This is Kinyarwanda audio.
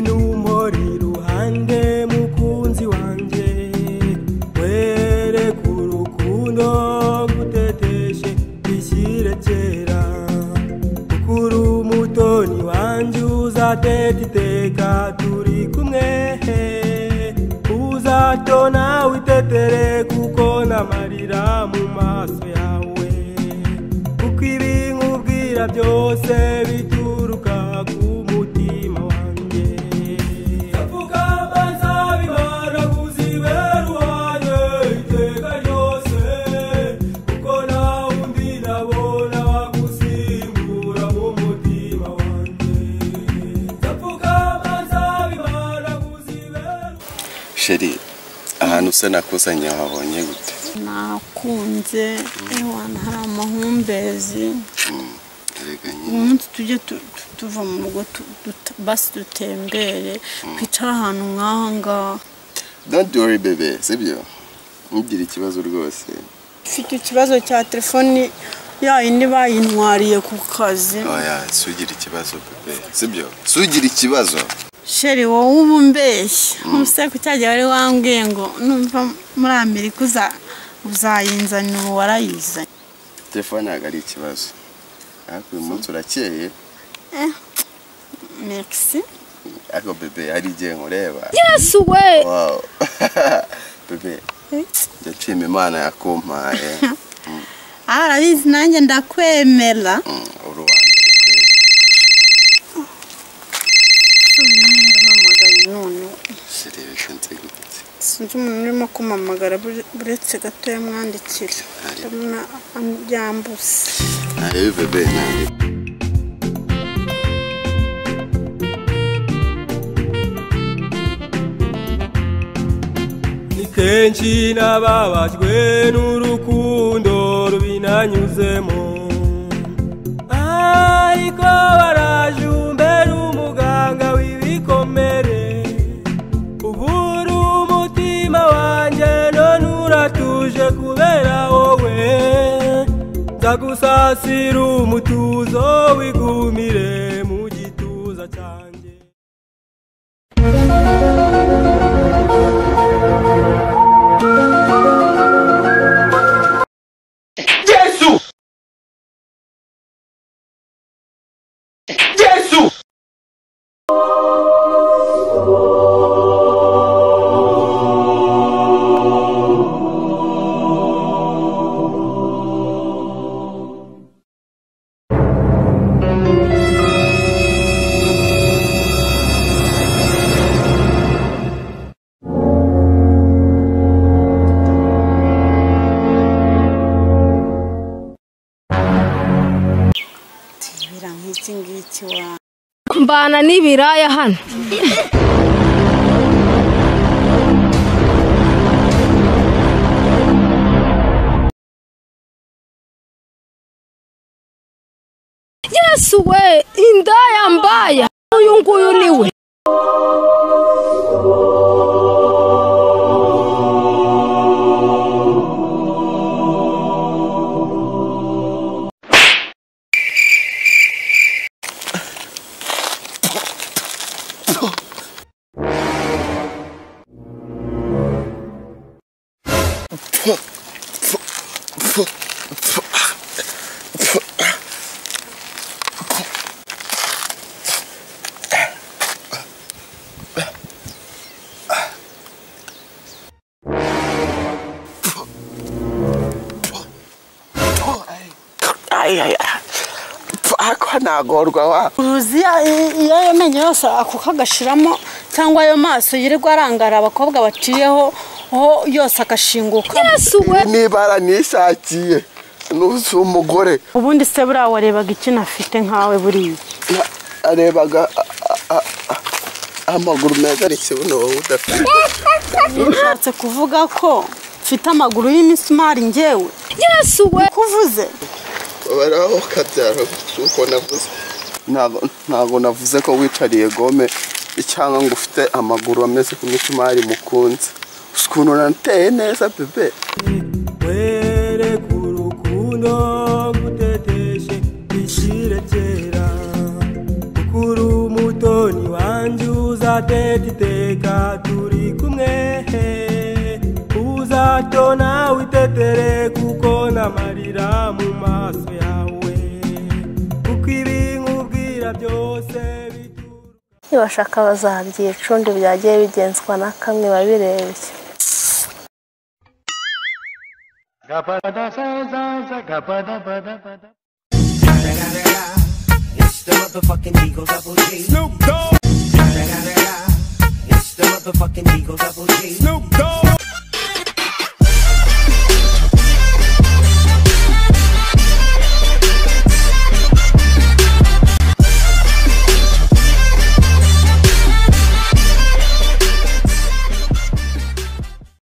numori ruhande mukunzi wanje were kurukundo guteteshe bishire kera ukuru mutoni wanje uzateka iteka turi kumwe uzatona witetere kuko namarira mu maso yawe kuko ibinkubwira byose bituruka ku mutima wanjye zapfuka amazi abibara kuzibera uwanjye iteka ryose kuko nta wundi nabona wagusimbura mu mutima wanjye zapfuka amazi abibara kuzibera. Sheri, ahantu se nakuzanye wabonye gute? Nakunze ewana hari amahumbezi umunsi tujye tuva mu rugo basi dutembere kwicara ahantu nk'aha ngaha. Don't worry bebe, sibyo? Ntugire ikibazo rwose. Mfite ikibazo cya telefoni yayindi bayintwariye ku kazi. Oya, sugira ikibazo bebe, sibyo? Sugira ikibazo. Sheri wowe ubu mbeshya umuse kucyajya wari wambwiye ngo numva muri Amerika uzayinzanira warayizanye. Telefone ari ikibazo. Ariko uyu munsi urakeye. Merci. Ako bebe ari igihe nkureba. Yes we. Wow. Bebe. Ndashima Imana yakumpaye. Arabizi nanjye ndakwemera. Uruwambere kweli. None serivisi ntegute sinzi umuntu urimo kumamagara buretse gato yamwandikira ndabona yambuse ari bebe nani ni kenshi nababajwe n'urukundo rubinanyuzemo ariko barajumbe umuganga w'ibikomere ubura umutima wanjye none uratuje kubera wowe nzagusasira umutuzo wigumire mu gituza cyanjye. Mbana n'ibiraya hano. Yesu we indaya mbaya uyu nguyu niwe. Ako nagorwa wa uruziya iyo yamenye yose akukagashiramo cyangwa ayo maso yirirwa arangara abakobwa baciyeho yose akashinguka. Yesu we nibara nishakiye nusu umugore ubundi se bura warebaga iki nafite nkawe buri arebaga amaguru meza ikibuno udafite. Nishatse kuvuga ko mfite amaguru y'imisumari ngewe. Yesu we kuvuze baraho kabyaro uko navuze ntago navuze ko wicariye gome cyangwa ngo ufite amaguru ameze ku misumari mukunze ukuntu nanteye neza bebe were kurukundo guteteshe bishire kera ukuru mutoni wa wanjye uzateka iteka turi kumwe, uzatona witetere kuko n'amarira mu maso yawe, kuko ibi nkubwira byose nibashaka bazabyica undi byagiye bigenzwa na kamwe babirebye. It's the motherfucking Eagle Double G. Snoop Dogg. It's the motherfucking Eagle Double G. Snoop Dogg.